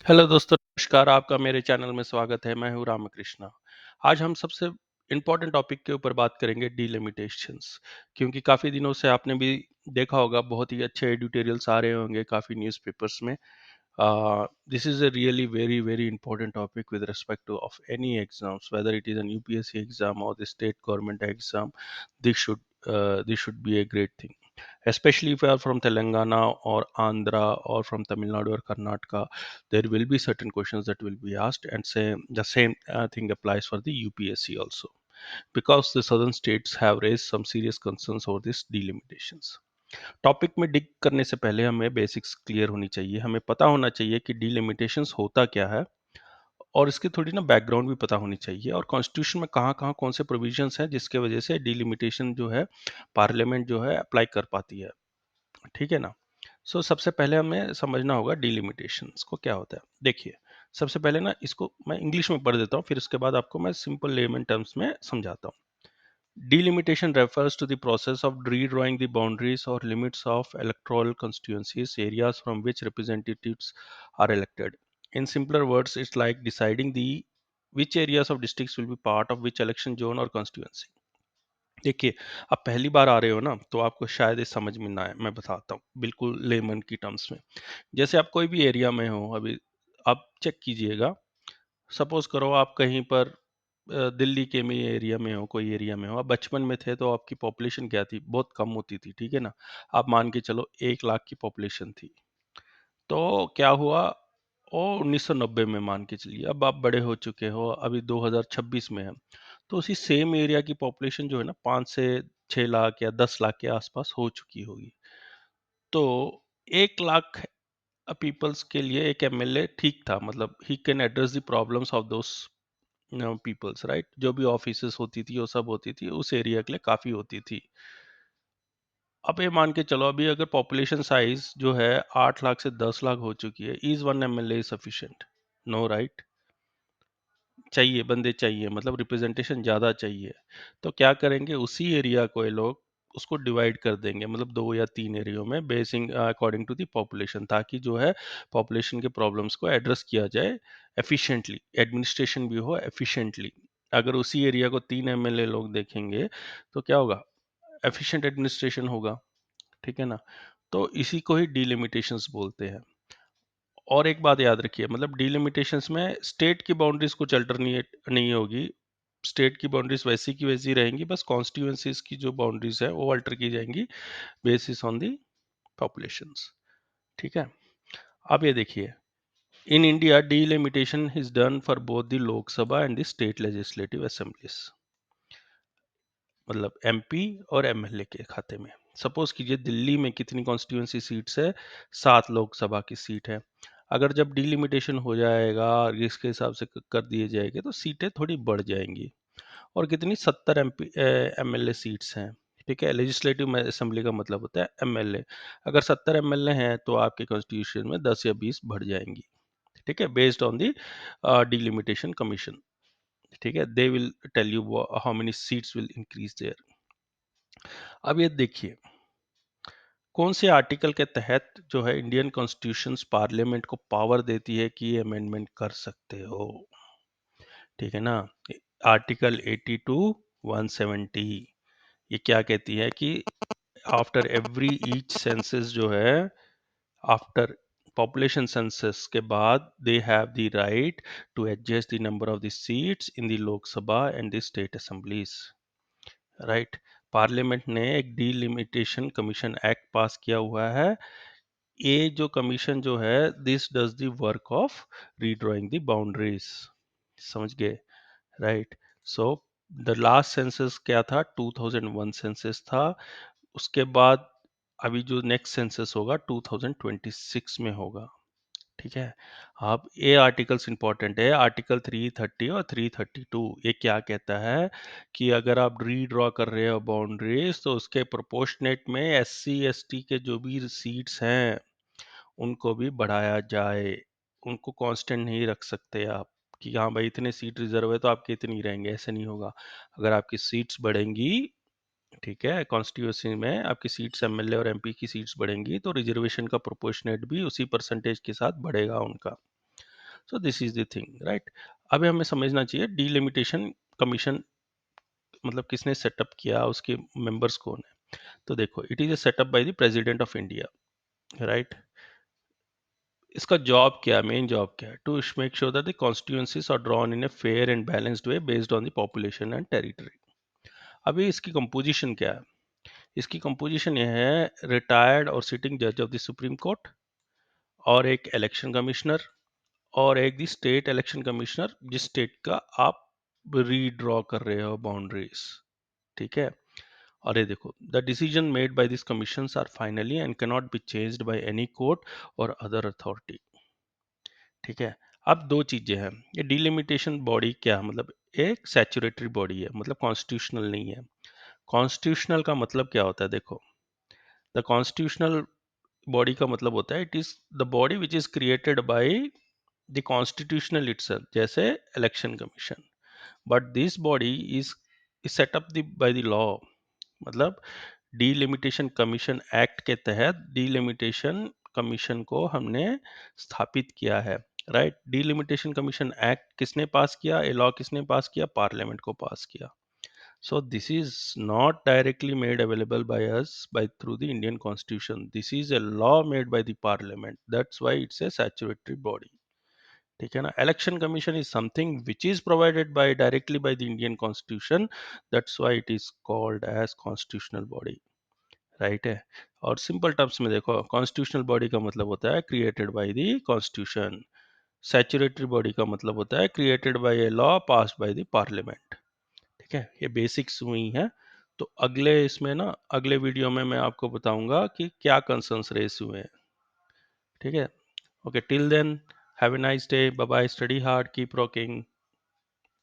Hello दोस्तों, नमस्कार। आपका मेरे चैनल में स्वागत है। मैं हूँ रामकृष्णा। आज हम सबसे इम्पोर्टेंट टॉपिक के ऊपर बात करेंगे, डिलिमिटेशंस। क्योंकि काफ़ी दिनों से आपने भी देखा होगा, बहुत ही अच्छे एडिटोरियल्स आ रहे होंगे काफ़ी न्यूज़पेपर्स में। This is a really very very important topic with respect to of any exams, whether it is an UPSC exam or the state government exam. This should be a great thing, especially if you are from Telangana or Andhra or from Tamil Nadu or Karnataka. There will be certain questions that will be asked, and the same thing applies for the UPSC also, because the southern states have raised some serious concerns over these delimitations. Topic में डिग करने से पहले हमें basics clear होनी चाहिए। हमें पता होना चाहिए कि डिलिमिटेशंस होता क्या है, और इसकी थोड़ी ना बैकग्राउंड भी पता होनी चाहिए, और कॉन्स्टिट्यूशन में कहाँ-कहाँ कौन से प्रोविजंस हैं जिसके वजह से डिलिमिटेशन जो है पार्लियामेंट जो है अप्लाई कर पाती है। ठीक है ना? सबसे पहले हमें समझना होगा डिलिमिटेशंस को क्या होता है। देखिए, सबसे पहले ना इसको मैं इंग्लिश में पढ़ देता हूँ, फिर उसके बाद आपको मैं सिंपल लेमन टर्म्स में समझाता हूँ। Delimitation refers to the process of redrawing the boundaries or limits of electoral constituencies, areas from which representatives are elected. In simpler words, it's like deciding the which areas of districts will be part of which election zone or constituency. देखिए, आप पहली बार आ रहे हो ना, तो आपको शायद ये समझ में ना आए। मैं बताता हूँ बिल्कुल लेमन की टर्म्स में। जैसे आप कोई भी एरिया में हो, अभी आप चेक कीजिएगा। सपोज करो आप कहीं पर दिल्ली के में एरिया में हो, कोई एरिया में हो, आप बचपन में थे तो आपकी पॉपुलेशन क्या थी? बहुत कम होती थी, ठीक है ना? आप मान के चलो 1 लाख की पॉपुलेशन थी। तो क्या हुआ? वो 1990 में मान के चलिए। अब आप बड़े हो चुके हो, अभी 2026 में है। तो उसी सेम एरिया की पॉपुलेशन जो है ना, 5 से 6 लाख या 10 लाख के आसपास हो चुकी होगी। तो 1 लाख पीपल्स के लिए एक एमएलए ठीक था, मतलब ही can address the problems of those peoples, right? जो भी ऑफिसेस होती थी वो सब होती थी, उस एरिया के लिए काफी होती थी। अब ये मान के चलो, अभी अगर पॉपुलेशन साइज जो है 8 लाख से 10 लाख हो चुकी है, is one MLA sufficient? No, right? चाहिए, बंदे चाहिए, मतलब रिप्रेजेंटेशन ज़्यादा चाहिए। तो क्या करेंगे, उसी एरिया को ये लोग उसको डिवाइड कर देंगे, मतलब 2 या 3 एरियो में, basing according to the population, ताकि जो है पॉपुलेशन के प्रॉब्लम्स को एड्रेस किया जाए एफिशिएंटली, एडमिनिस्ट्रेशन भी हो एफिशिएंटली। अगर उसी एरिया को 3 एमएलए लोग देखेंगे तो क्या होगा? एफिशिएंट एडमिनिस्ट्रेशन होगा, ठीक है ना? तो इसी को ही डिलिमिटेशंस बोलते हैं। और एक बात याद रखिए, मतलब डिलिमिटेशंस में स्टेट की बाउंड्रीज कुछ अल्टरनेट नहीं होगी। स्टेट की बाउंड्रीज वैसी की वैसी रहेंगी, बस कॉन्स्टिट्यूएंसीज की जो बाउंड्रीज है वो अल्टर की जाएंगी बेसिस ऑन दी पॉपुलेशंस। ठीक है? अब ये देखिए, in India delimitation is done for both the Lok Sabha and the state legislative assemblies, मतलब एमपी और एमएलए के खाते में। सपोज कीजिए दिल्ली में कितनी कॉन्स्टिट्यूएंसी सीट्स है? 7 लोकसभा की सीट है। अगर जब डिलिमिटेशन हो जाएगा और इसके हिसाब से कर दिए जाएंगे तो सीटें थोड़ी बढ़ जाएंगी। और कितनी? 70 एमपी एमएलए सीट्स हैं। ठीक है? लेजिस्लेटिव असेंबली का मतलब होता है एमएलए। अगर 70 एमएलए हैं तो आपके कॉन्स्टिट्यूशन में 10 या 20 बढ़ जाएंगी। ठीक है? Based on the delimitation commission. ठीक है? They will tell you how many seats will increase there. अब ये देखिए, कौन से आर्टिकल के तहत जो है इंडियन कॉन्स्टिट्यूशन पार्लियामेंट को पावर देती है कि ये अमेंडमेंट कर सकते हो। ठीक है ना? आर्टिकल 82 170 ये क्या कहती है कि आफ्टर एवरी ईच सेंसस जो है, आफ्टर पॉपुलेशन सेंसस के बाद, they have the right to adjust the number of the seats in the Lok Sabha and the state assemblies, right? Parliament ने एक डिलिमिटेशन कमीशन एक्ट पास किया हुआ है। ये जो कमीशन जो है, this does the work of redrawing the boundaries. समझ गए? Right? So the last census क्या था? 2001 सेंसस था। उसके बाद अभी जो नेक्स्ट सेंसस होगा 2026 में होगा। ठीक है? अब ये आर्टिकल्स इंपॉर्टेंट है, आर्टिकल 330 और 332। ये क्या कहता है कि अगर आप रीड्रॉ कर रहे हो बाउंड्रीज, तो उसके प्रोपोर्शनेट में एससी एसटी के जो भी सीट्स हैं उनको भी बढ़ाया जाए। उनको कांस्टेंट नहीं रख सकते आप कि हाँ भाई इतने सीट रिजर्व है तो आपके इतने ही रहेंगे, ऐसे नहीं होगा। अगर आपकी सीट्स बढ़ेंगी, ठीक है, कॉन्स्टिट्यूंसी में आपकी सीट्स एमएलए और एमपी की सीट्स बढ़ेंगी, तो रिजर्वेशन का प्रोपोर्शनेट भी उसी परसेंटेज के साथ बढ़ेगा उनका। So this is the thing, right. अभी हमें समझना चाहिए डीलिमिटेशन कमीशन मतलब किसने सेटअप किया, उसके मेंबर्स कौन है। तो देखो, it is a setup by the president of India, right. इसका जॉब क्या है, मेन जॉब क्या है, to make sure that the constituencies are drawn in a fair and balanced way based on the population and territory. अभी इसकी composition क्या है, इसकी कंपोजिशन ये है, रिटायर्ड और सिटिंग जज ऑफ द सुप्रीम कोर्ट, और एक इलेक्शन कमिश्नर, और एक दी स्टेट इलेक्शन कमिश्नर जिस स्टेट का आप रीड्रॉ कर रहे हो बाउंड्रीज, ठीक है। और ये देखो, the decision made by this commissions are finally and can not be changed by any court और अदर अथॉरिटी, ठीक है। अब दो चीजें हैं, ये डिलिमिटेशन बॉडी क्या है, मतलब एक सैचुरेटरी बॉडी है, मतलब कॉन्स्टिट्यूशनल नहीं है। कॉन्स्टिट्यूशनल का मतलब क्या होता है, देखो, द कॉन्स्टिट्यूशनल बॉडी का मतलब होता है it is the body which is created by the constitutional itself, जैसे election commission, but this body is set up by the law, मतलब डीलिमिटेशन कमीशन एक्ट के तहत डीलिमिटेशन कमीशन को हमने स्थापित किया है, राइट। डीलिमिटेशन कमीशन एक्ट किसने पास किया, ए लॉ किसने पास किया, पार्लियामेंट को पास किया। So this is not directly made available by us by through the Indian Constitution. This is a law made by the Parliament. That's why it's a statutory body. ठीक है ना। Election commission is something which is provided by directly by the Indian constitution, that's why it is called as constitutional body, right है। और simple terms में देखो, constitutional body का मतलब होता है created by the constitution, statutory body का मतलब होता है created by a law passed by the parliament, ठीक है। ये बेसिक्स हुई हैं। तो अगले इसमें ना, अगले वीडियो में मैं आपको बताऊंगा कि क्या कंसर्न्स रेस हुए हैं, ठीक है। Okay, till then, have a nice day, bye bye, study hard, keep rocking.